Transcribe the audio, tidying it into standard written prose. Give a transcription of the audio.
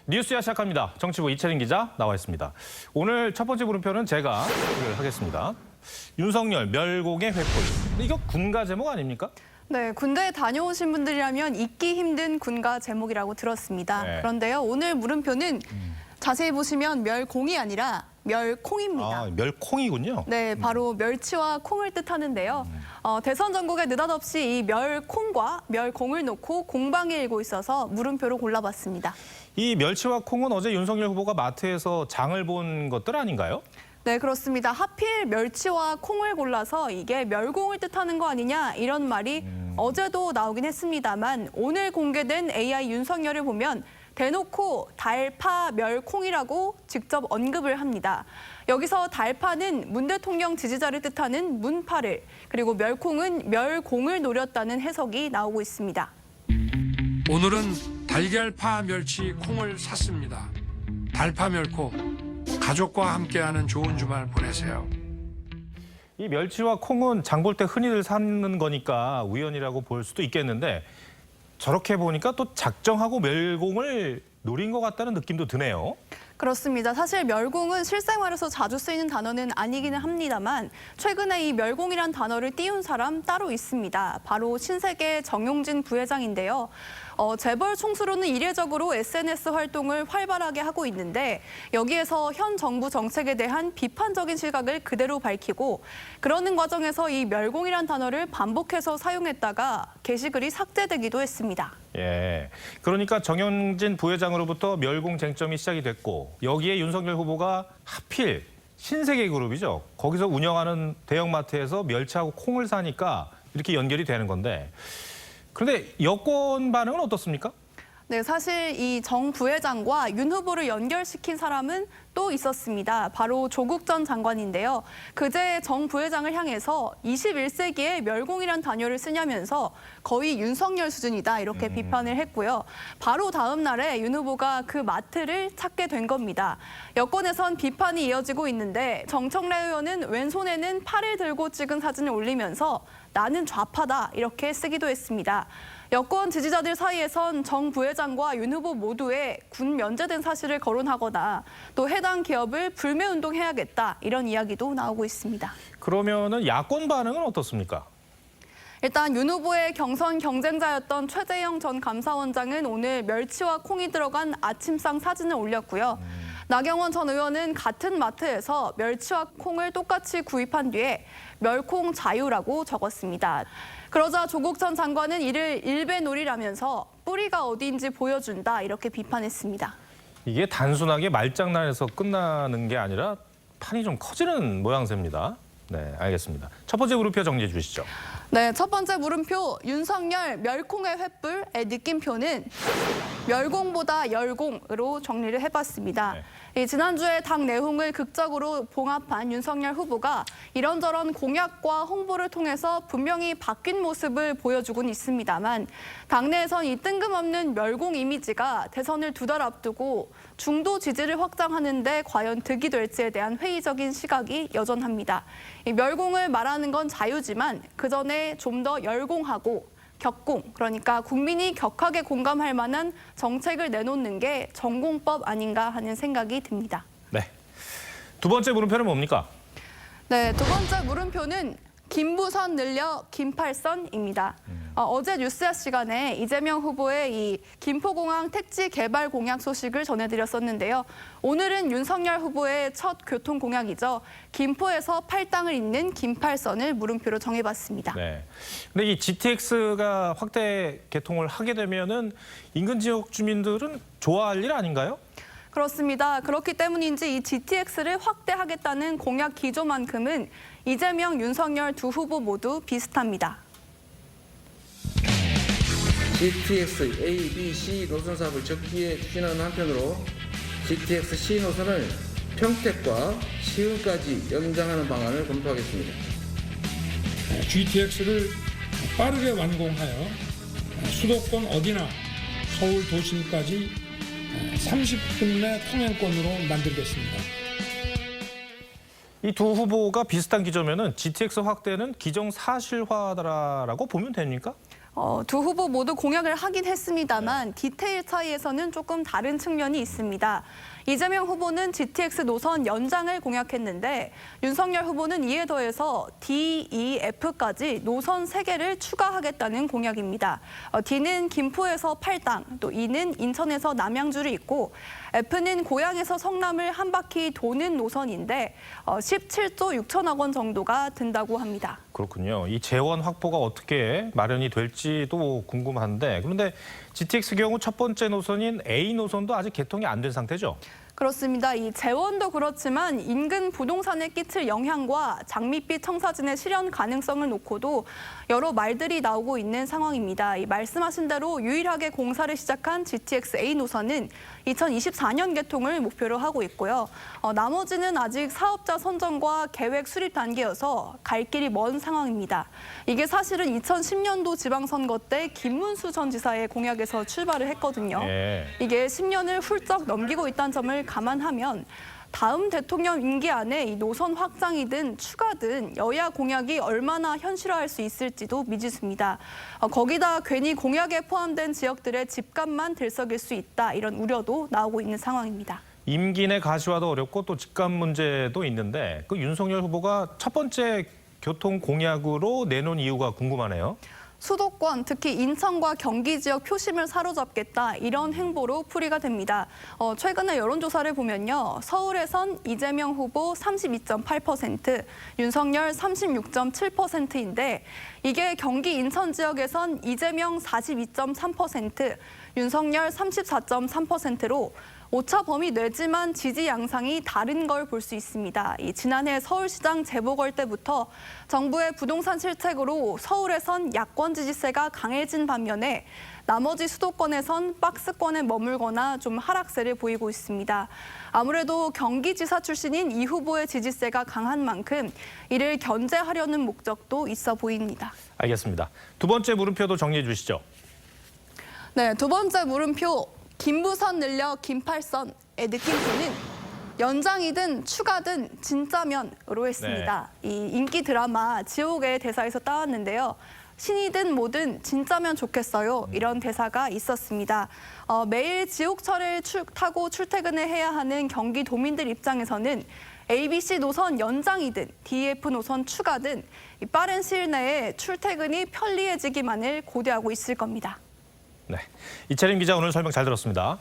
뉴스야 시작합니다. 정치부 이채린 기자 나와 있습니다. 오늘 첫 번째 물음표는 제가 하겠습니다. 윤석열 멸공의 횃불. 이거 군가 제목 아닙니까? 네, 군대에 다녀오신 분들이라면 잊기 힘든 군가 제목이라고 들었습니다. 네. 그런데요, 오늘 물음표는 자세히 보시면 멸공이 아니라 멸콩입니다. 아, 멸콩이군요. 네, 바로 멸치와 콩을 뜻하는데요. 대선 전국에 느닷없이 이 멸콩과 멸공을 놓고 공방이 일고 있어서 물음표로 골라봤습니다. 이 멸치와 콩은 어제 윤석열 후보가 마트에서 장을 본 것들 아닌가요? 네, 그렇습니다. 하필 멸치와 콩을 골라서 이게 멸공을 뜻하는 거 아니냐 이런 말이 어제도 나오긴 했습니다만 오늘 공개된 AI 윤석열을 보면 대놓고 달파 멸콩이라고 직접 언급을 합니다. 여기서 달파는 문 대통령 지지자를 뜻하는 문파를, 그리고 멸콩은 멸공을 노렸다는 해석이 나오고 있습니다. 오늘은 달걀파 멸치 콩을 샀습니다. 달파 멸코 가족과 함께하는 좋은 주말 보내세요. 이 멸치와 콩은 장 볼 때 흔히들 사는 거니까 우연이라고 볼 수도 있겠는데 저렇게 보니까 또 작정하고 멸공을 노린 것 같다는 느낌도 드네요. 그렇습니다. 사실 멸공은 실생활에서 자주 쓰이는 단어는 아니기는 합니다만 최근에 이 멸공이란 단어를 띄운 사람 따로 있습니다. 바로 신세계 정용진 부회장인데요. 재벌 총수로는 이례적으로 SNS 활동을 활발하게 하고 있는데 여기에서 현 정부 정책에 대한 비판적인 시각을 그대로 밝히고 그러는 과정에서 이 멸공이란 단어를 반복해서 사용했다가 게시글이 삭제되기도 했습니다. 예, 그러니까 정영진 부회장으로부터 멸공 쟁점이 시작이 됐고 여기에 윤석열 후보가 하필 신세계 그룹이죠. 거기서 운영하는 대형마트에서 멸치하고 콩을 사니까 이렇게 연결이 되는 건데 그런데 여권 반응은 어떻습니까? 네, 사실 이 정 부회장과 윤 후보를 연결시킨 사람은 또 있었습니다. 바로 조국 전 장관인데요. 그제 정 부회장을 향해서 21세기에 멸공이란 단어를 쓰냐면서 거의 윤석열 수준이다 이렇게 비판을 했고요. 바로 다음 날에 윤 후보가 그 마트를 찾게 된 겁니다. 여권에선 비판이 이어지고 있는데 정청래 의원은 왼손에는 팔을 들고 찍은 사진을 올리면서 나는 좌파다 이렇게 쓰기도 했습니다. 여권 지지자들 사이에선 정 부회장과 윤 후보 모두에 군 면제된 사실을 거론하거나 또 해당 기업을 불매운동해야겠다 이런 이야기도 나오고 있습니다. 그러면은 야권 반응은 어떻습니까? 일단 윤 후보의 경선 경쟁자였던 최재형 전 감사원장은 오늘 멸치와 콩이 들어간 아침상 사진을 올렸고요. 나경원 전 의원은 같은 마트에서 멸치와 콩을 똑같이 구입한 뒤에 멸콩 자유라고 적었습니다. 그러자 조국 전 장관은 이를 일배놀이라면서 뿌리가 어디인지 보여준다 이렇게 비판했습니다. 이게 단순하게 말장난에서 끝나는 게 아니라 판이 좀 커지는 모양새입니다. 네, 알겠습니다. 첫 번째 물음표 정리해 주시죠. 네, 첫 번째 물음표 윤석열 멸콩의 횃불의 느낌표는 멸공보다 열공으로 정리를 해봤습니다. 이 지난주에 당 내홍을 극적으로 봉합한 윤석열 후보가 이런저런 공약과 홍보를 통해서 분명히 바뀐 모습을 보여주곤 있습니다만 당내에선 이 뜬금없는 멸공 이미지가 대선을 두 달 앞두고 중도 지지를 확장하는 데 과연 득이 될지에 대한 회의적인 시각이 여전합니다. 이 멸공을 말하는 건 자유지만 그 전에 좀 더 열공하고 격공, 그러니까 국민이 격하게 공감할 만한 정책을 내놓는 게 정공법 아닌가 하는 생각이 듭니다. 네. 두 번째 물음표는 뭡니까? 네, 두 번째 물음표는 김부선 늘려 김팔선입니다. 어제 뉴스야 시간에 이재명 후보의 이 김포공항 택지 개발 공약 소식을 전해드렸었는데요. 오늘은 윤석열 후보의 첫 교통 공약이죠. 김포에서 팔당을 잇는 김팔선을 물음표로 정해봤습니다. 네. 근데 이 GTX가 확대 개통을 하게 되면은 인근 지역 주민들은 좋아할 일 아닌가요? 그렇습니다. 그렇기 때문인지 이 GTX를 확대하겠다는 공약 기조만큼은 이재명, 윤석열 두 후보 모두 비슷합니다. GTX A, B, C 노선 사업을 적기에 추진하는 한편으로 GTX C 노선을 평택과 시흥까지 연장하는 방안을 검토하겠습니다. GTX를 빠르게 완공하여 수도권 어디나 서울 도심까지 30분 내 통행권으로 만들겠습니다. 이 두 후보가 비슷한 기조면은 GTX 확대는 기정사실화라고 보면 됩니까? 두 후보 모두 공약을 하긴 했습니다만 디테일 차이에서는 조금 다른 측면이 있습니다. 이재명 후보는 GTX 노선 연장을 공약했는데 윤석열 후보는 이에 더해서 D, E, F까지 노선 3개를 추가하겠다는 공약입니다. D는 김포에서 팔당, 또 E는 인천에서 남양주를 잇고 F는 고양에서 성남을 한 바퀴 도는 노선인데 17조 6천억 원 정도가 든다고 합니다. 그렇군요. 이 재원 확보가 어떻게 마련이 될지도 궁금한데 그런데 GTX 경우 첫 번째 노선인 A 노선도 아직 개통이 안 된 상태죠? 그렇습니다. 이 재원도 그렇지만 인근 부동산에 끼칠 영향과 장밋빛 청사진의 실현 가능성을 놓고도 여러 말들이 나오고 있는 상황입니다. 이 말씀하신 대로 유일하게 공사를 시작한 GTX A 노선은 2024년 개통을 목표로 하고 있고요. 나머지는 아직 사업자 선정과 계획 수립 단계여서 갈 길이 먼 상황입니다. 이게 사실은 2010년도 지방선거 때 김문수 전 지사의 공약에서 출발을 했거든요. 이게 10년을 훌쩍 넘기고 있다는 점을 감안하면 다음 대통령 임기 안에 이 노선 확장이든 추가든 여야 공약이 얼마나 현실화할 수 있을지도 미지수입니다. 거기다 괜히 공약에 포함된 지역들의 집값만 들썩일 수 있다 이런 우려도 나오고 있는 상황입니다. 임기 내 가시화도 어렵고 또 집값 문제도 있는데 그 윤석열 후보가 첫 번째 교통 공약으로 내놓은 이유가 궁금하네요. 수도권, 특히 인천과 경기 지역 표심을 사로잡겠다 이런 행보로 풀이가 됩니다. 최근에 여론조사를 보면요. 서울에선 이재명 후보 32.8%, 윤석열 36.7%인데 이게 경기 인천 지역에선 이재명 42.3%, 윤석열 34.3%로 오차 범위 내지만 지지 양상이 다른 걸 볼 수 있습니다. 지난해 서울시장 재보궐 때부터 정부의 부동산 실책으로 서울에선 야권 지지세가 강해진 반면에 나머지 수도권에선 박스권에 머물거나 좀 하락세를 보이고 있습니다. 아무래도 경기지사 출신인 이 후보의 지지세가 강한 만큼 이를 견제하려는 목적도 있어 보입니다. 알겠습니다. 두 번째 물음표도 정리해 주시죠. 네, 두 번째 물음표. 김부선 늘려 김팔선의 느낌표는 연장이든 추가든 진짜면으로 했습니다. 이 인기 드라마 지옥의 대사에서 따왔는데요. 신이든 뭐든 진짜면 좋겠어요. 이런 대사가 있었습니다. 매일 지옥철을 타고 출퇴근을 해야 하는 경기도민들 입장에서는 ABC 노선 연장이든 DF 노선 추가든 빠른 시일 내에 출퇴근이 편리해지기만을 고대하고 있을 겁니다. 네, 이채림 기자 오늘 설명 잘 들었습니다.